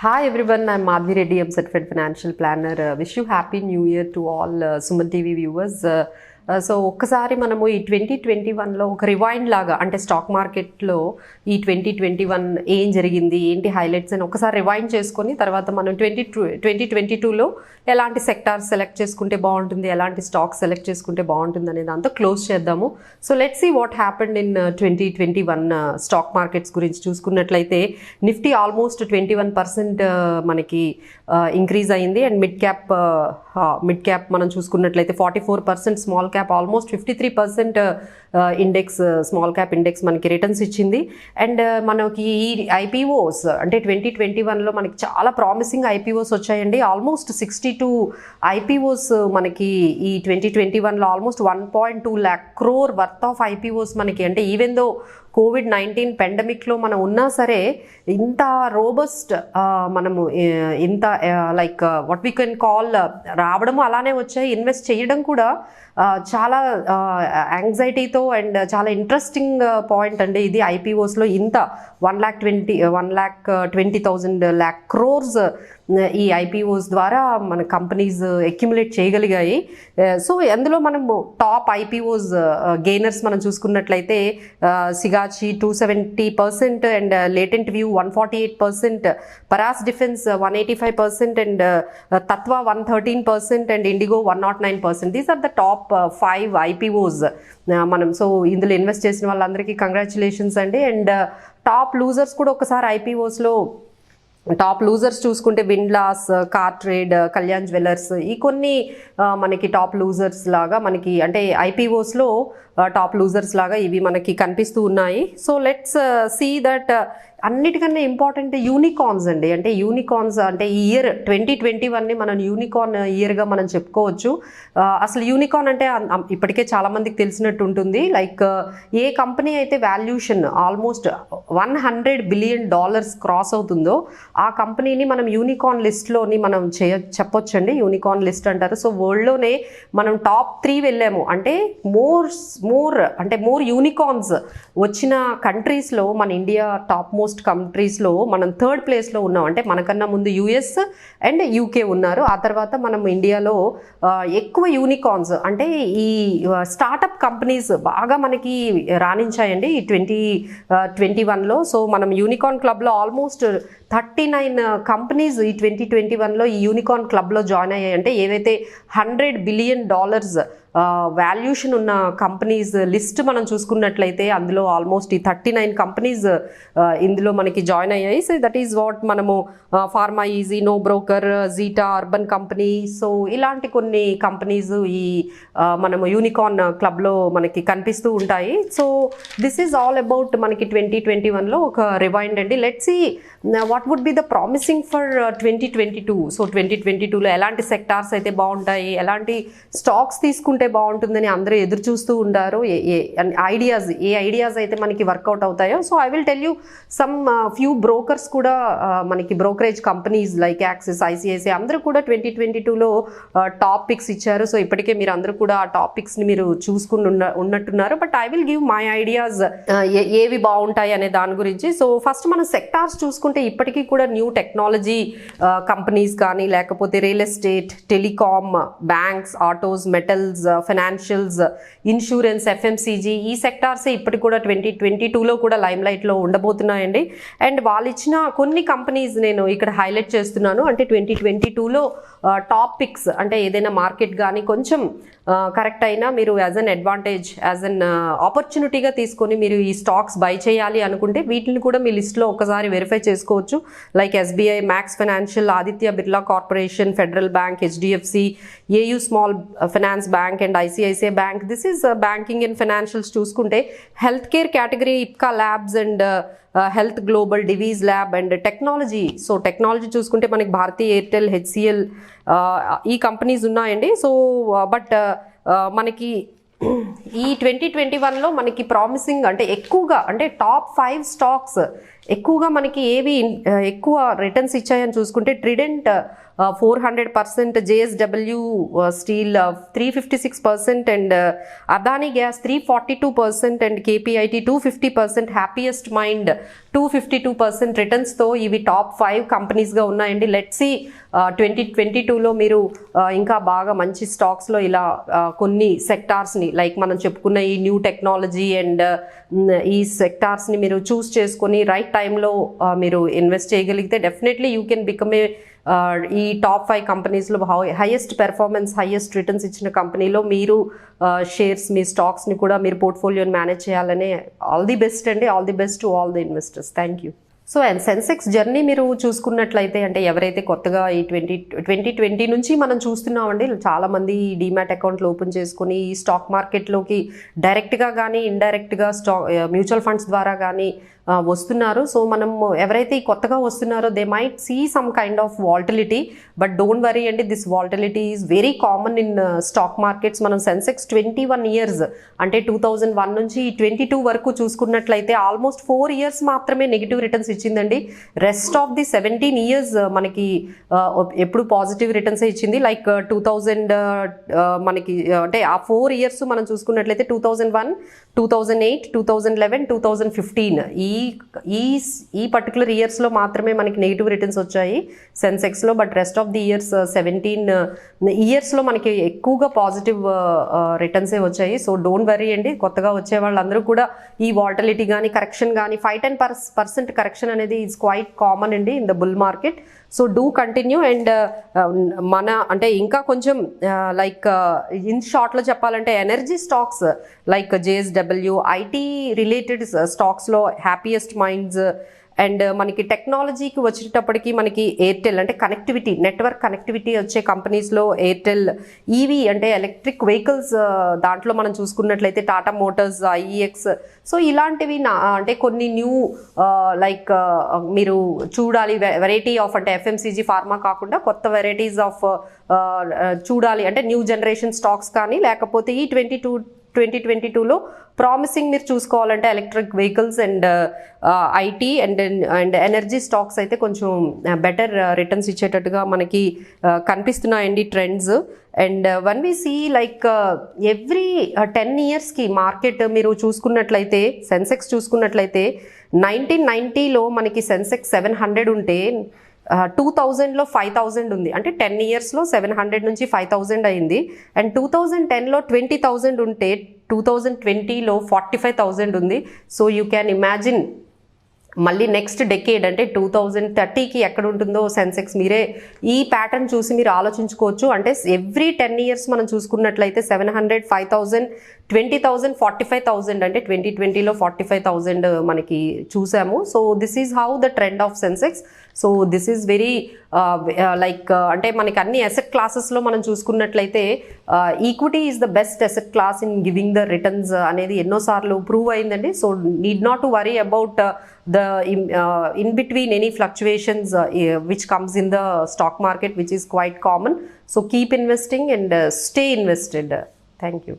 Hi everyone, I'm Madhavi Reddy, I'm certified financial planner. Wish you happy new year to all SumanTV viewers. So ఒక్కసారి మనము ఈ 2021లో ఒక rewind లాగా అంటే stock మార్కెట్లో ఈ 2021 ఏం జరిగింది ఏంటి హైలైట్స్ అని ఒకసారి రివైండ్ చేసుకొని తర్వాత మనం 2022లో ఎలాంటి సెక్టార్స్ సెలెక్ట్ చేసుకుంటే బాగుంటుంది, ఎలాంటి స్టాక్స్ సెలెక్ట్ చేసుకుంటే బాగుంటుంది అనే దాంతో క్లోజ్ చేద్దాము. So let's see what happened in 2021 stock markets గురించి చూసుకున్నట్లయితే నిఫ్టీ ఆల్మోస్ట్ 21% మనకి ఇంక్రీజ్ అయింది. అండ్ మిడ్ క్యాప్ మనం చూసుకున్నట్లయితే 44%, small cap almost 53% index, small cap index మనకి రిటర్న్స్ ఇచ్చింది. అండ్ మనకి ఈ ఐపీఓస్ అంటే 2021లో మనకి చాలా ప్రామిసింగ్ ఐపీఓస్ వచ్చాయండి. ఆల్మోస్ట్ 62 ఐపీఓస్ మనకి ఈ 2021లో almost 1.2 lakh crore worth of IPOs మనకి, అంటే ఈవెన్ దో COVID-19 పెండమిక్లో మనం ఉన్నా సరే ఇంత రోబస్ట్ మనము ఇంత like what we can call రావడము అలానే వచ్చాయి. ఇన్వెస్ట్ చేయడం కూడా చాలా యాంగ్జైటీతో అండ్ చాలా ఇంట్రెస్టింగ్ పాయింట్ అండి ఇది. ఐపీఓస్లో ఇంత 1,20,000 lakh crores ఈ ఐపీఓస్ ద్వారా మన కంపెనీస్ అక్యుములేట్ చేయగలిగాయి. సో అందులో మనము టాప్ ఐపీఓస్ గెయినర్స్ మనం చూసుకున్నట్లయితే Sigachi 270% and Latent View 148%, Paras Defence 185% and Tatva 113% and Indigo 109%. These are the top 5 IPOs మనం. సో ఇందులో ఇన్వెస్ట్ చేసిన వాళ్ళందరికీ కంగ్రాచులేషన్స్ అండి. అండ్ టాప్ లూజర్స్ కూడా ఒకసారి ఐపీఓస్లో టాప్ లూజర్స్ చూసుకుంటే విండ్లాస్, కార్ ట్రేడ్, కళ్యాణ్ జ్యువెలర్స్, ఈ కొన్ని మనకి టాప్ లూజర్స్ లాగా మనకి అంటే ఐపీఓస్లో టాప్ లూజర్స్ లాగా ఇవి మనకి కనిపిస్తూ ఉన్నాయి. సో లెట్స్ సీ దట్ అన్నిటికన్నా ఇంపార్టెంట్ యూనికార్న్స్ అండి. అంటే యూనికార్న్స్ అంటే ఈ ఇయర్ 2021ని మనం యూనికార్న్ ఇయర్గా మనం చెప్పుకోవచ్చు. అసలు యూనికార్న్ అంటే ఇప్పటికే చాలామందికి తెలిసినట్టు ఉంటుంది. లైక్ ఏ కంపెనీ అయితే వాల్యూషన్ ఆల్మోస్ట్ $100 billion క్రాస్ అవుతుందో ఆ కంపెనీని మనం యూనికార్న్ లిస్ట్లోని మనం చెప్పొచ్చండి. యూనికార్న్ లిస్ట్ అంటారు. సో వరల్డ్లోనే మనం టాప్ 3 వెళ్ళాము. అంటే మోర్ యూనికార్న్స్ వచ్చిన కంట్రీస్లో మన ఇండియా టాప్ మోస్ట్ కంట్రీస్లో మనం 3rd ప్లేస్లో ఉన్నాం. అంటే మనకన్నా ముందు యుఎస్ అండ్ యూకే ఉన్నారు. ఆ తర్వాత మనం ఇండియాలో ఎక్కువ యూనికార్న్స్ అంటే ఈ స్టార్టప్ కంపెనీస్ బాగా మనకి రాణించాయండి ఈ 2021లో. సో మనం యూనికార్న్ క్లబ్లో ఆల్మోస్ట్ 39 కంపెనీస్ ఈ 2021లో ఈ యూనికార్న్ క్లబ్లో జాయిన్ అయ్యాయి. అంటే ఏవైతే $100 billion వాల్యూషన్ ఉన్న కంపెనీస్ లిస్ట్ మనం చూసుకున్నట్లయితే అందులో ఆల్మోస్ట్ ఈ 39 కంపెనీస్ ఇందులో మనకి జాయిన్ అయ్యాయి. సో దట్ ఈజ్ వాట్ మనము PharmEasy, NoBroker, Zeta, Urban Company, so ఇలాంటి కొన్ని కంపెనీస్ ఈ మనము యూనికార్న్ క్లబ్లో మనకి కనిపిస్తూ ఉంటాయి. So this is all about మనకి 2021లో ఒక రివైండ్ అండి. Let's see what would be the promising for 2022. So 2022లో ఎలాంటి సెక్టార్స్ అయితే బాగుంటాయి, ఎలాంటి స్టాక్స్ తీసుకుంటే బాగుంటుందని అందరూ ఎదురు చూస్తూ ఉంటారు. ఏ ఐడియాస్ అయితే మనకి వర్కౌట్ అవుతాయో. So I will tell you some few brokers కూడా మనకి brokerage companies like axis, ICICI అందరూ కూడా 2022లో టాప్ పిక్స్ ఇచ్చారు. సో ఇప్పటికే మీరు అందరూ కూడా ఆ టాపిక్స్ని మీరు చూసుకుని ఉన్నట్టున్నారు. But I will give my ideas ఏవి బాగుంటాయి అనే దాని గురించి. సో ఫస్ట్ మనం సెక్టార్స్ చూసుకుంటే ఇప్పటికీ కూడా న్యూ టెక్నాలజీ కంపెనీస్ కానీ లేకపోతే real estate, telecom, banks, autos, metals, financials, insurance, FMCG ఈ సెక్టార్సే ఇప్పటికి కూడా 2022లో కూడా లైమ్ లైట్లో ఉండబోతున్నాయండి. అండ్ వాళ్ళు ఇచ్చిన కొన్ని కంపెనీస్ నేను ఇక్కడ హైలైట్ చేస్తున్నాను. అంటే 2022లో టాప్ పిక్స్ అంటే ఏదైనా మార్కెట్ కానీ కొంచెం కరెక్ట్ అయినా మీరు as an advantage, as an ఆపర్చునిటీగా తీసుకొని మీరు ఈ స్టాక్స్ బై చేయాలి అనుకుంటే వీటిని కూడా మీ లిస్ట్లో ఒకసారి వెరిఫై చేసుకోవచ్చు. Like SBI, Max Financial, Aditya Birla corporation, Federal Bank, HDFC, AU small finance bank and ICICI bank. This is banking and financials చూసుకుంటే health care category Ipca labs and health global, Divi's lab and technology. So technology చూసుకుంటే మనకి Bharti Airtel, HCL ఈ companies ఉన్నాయండి. So but మనకి ఈ 2021లో మనకి promising అంటే ఎక్కువగా అంటే టాప్ 5 స్టాక్స్ ఎక్కువగా మనకి ఏవి ఎక్కువ రిటర్న్స్ ఇచ్చాయని చూసుకుంటే trident 400%, JSW steel 356% and Adani gas 342% and KPIT 250%, happiest mind 252% రిటర్న్స్తో ఇవి టాప్ 5 కంపెనీస్గా ఉన్నాయండి. లెట్స్ సి 2022లో మీరు ఇంకా బాగా మంచి స్టాక్స్లో ఇలా కొన్ని సెక్టార్స్ని లైక్ మనం చెప్పుకున్న ఈ న్యూ టెక్నాలజీ అండ్ ఈ సెక్టార్స్ని మీరు చూస్ చేసుకొని రైట్ టైంలో మీరు ఇన్వెస్ట్ చేయగలిగితే definitely you can become a ఈ టాప్ 5 కంపెనీస్లో హైయెస్ట్ పెర్ఫార్మెన్స్, హైయెస్ట్ రిటర్న్స్ ఇచ్చిన కంపెనీలో మీరు షేర్స్, మీ స్టాక్స్ని కూడా మీరు పోర్ట్ఫోలియోని మేనేజ్ చేయాలనే ఆల్ ది బెస్ట్ అండి. All the best to all the investors. Thank you. So and Sensex journey మీరు చూసుకున్నట్లయితే అంటే ఎవరైతే కొత్తగా ఈ 2020 నుంచి మనం చూస్తున్నామండి, చాలామంది డీమ్యాట్ అకౌంట్లు ఓపెన్ చేసుకుని ఈ స్టాక్ మార్కెట్లోకి డైరెక్ట్గా కానీ ఇండైరెక్ట్గా మ్యూచువల్ ఫండ్స్ ద్వారా కానీ వస్తున్నారు. సో మనం ఎవరైతే కొత్తగా వస్తున్నారో they might see some kind of volatility, but don't worry అండి, this volatility is very common in stock markets. మనం సెన్సెక్స్ 21 ఇయర్స్ అంటే 2001 నుంచి 22 వరకు చూసుకున్నట్లయితే ఆల్మోస్ట్ 4 ఇయర్స్ మాత్రమే నెగిటివ్ రిటర్న్స్ ఇచ్చిందండి. రెస్ట్ ఆఫ్ ది 17 ఇయర్స్ మనకి ఎప్పుడు పాజిటివ్ రిటర్న్సే ఇచ్చింది. లైక్ 2000 మనకి అంటే ఆ 4 ఇయర్స్ మనం చూసుకున్నట్లయితే 2001, 2008, 2011, 2015 ఈ పర్టికులర్ ఇయర్స్లో మాత్రమే మనకి నెగిటివ్ రిటర్న్స్ వచ్చాయి సెన్సెక్స్లో. But rest of the years 17 ఇయర్స్లో మనకి ఎక్కువగా పాజిటివ్ రిటర్న్సే వచ్చాయి. సో డోంట్ వరీ అండి, కొత్తగా వచ్చే వాళ్ళందరూ కూడా ఈ వాల్టిలిటీ కానీ కరెక్షన్ కానీ 5-10% కరెక్షన్ అనేది ఈజ్ క్వైట్ కామన్ అండి in the bull market. So do continue and మన అంటే ఇంకా కొంచెం లైక్ ఇన్ షార్ట్లో చెప్పాలంటే energy stocks like JSW, IT related స్టాక్స్లో హ్యాపీయెస్ట్ మైండ్స్ అండ్ మనకి టెక్నాలజీకి వచ్చేటప్పటికి మనకి ఎయిర్టెల్ అంటే కనెక్టివిటీ, నెట్వర్క్ కనెక్టివిటీ వచ్చే కంపెనీస్లో ఎయిర్టెల్, ఈవీ అంటే ఎలక్ట్రిక్ వెహికల్స్ దాంట్లో మనం చూసుకున్నట్లయితే టాటా మోటార్స్, IEX. సో ఇలాంటివి అంటే కొన్ని న్యూ లైక్ మీరు చూడాలి వెరైటీ ఆఫ్ అంటే FMCG ఫార్మా కాకుండా కొత్త వెరైటీస్ ఆఫ్ చూడాలి అంటే న్యూ జనరేషన్ స్టాక్స్ కానీ లేకపోతే ఈ 2022లో ప్రామిసింగ్ మీరు చూసుకోవాలంటే electric vehicles and IT and energy stocks అయితే కొంచెం బెటర్ రిటర్న్స్ ఇచ్చేటట్టుగా మనకి కనిపిస్తున్నాయండి trends. And one we see like every 10 ఇయర్స్కి మార్కెట్ మీరు చూసుకున్నట్లయితే సెన్సెక్స్ చూసుకున్నట్లయితే 1990లో మనకి సెన్సెక్స్ 700 ఉంటే 2000లో 5000 ఉంది. అంటే 10 ఇయర్స్లో 700 నుంచి 5000 అయింది. అండ్ 2010లో 20,000 ఉంటే 2020లో 45,000 ఉంది. సో యూ క్యాన్ ఇమాజిన్ మళ్ళీ నెక్స్ట్ డెకేడ్ అంటే 2030కి ఎక్కడ ఉంటుందో సెన్సెక్స్ మీరే ఈ ప్యాటర్న్ చూసి మీరు ఆలోచించుకోవచ్చు. అంటే ఎవ్రీ 10 ఇయర్స్ మనం చూసుకున్నట్లయితే 700, 5,000, 20,000, 45,000 అంటే 2020లో 45,000 మనకి చూసాము. So this is how the trend of Sensex. So this is very like అంటే మనకి అన్ని అసెట్ క్లాసెస్లో మనం చూసుకున్నట్లయితే equity is the best asset class in giving the returns అనేది ఎన్నోసార్లు ప్రూవ్ అయిందండి. So need not to worry about the in between any fluctuations which comes in the stock market, which is quite common. So keep investing and stay invested. Thank you.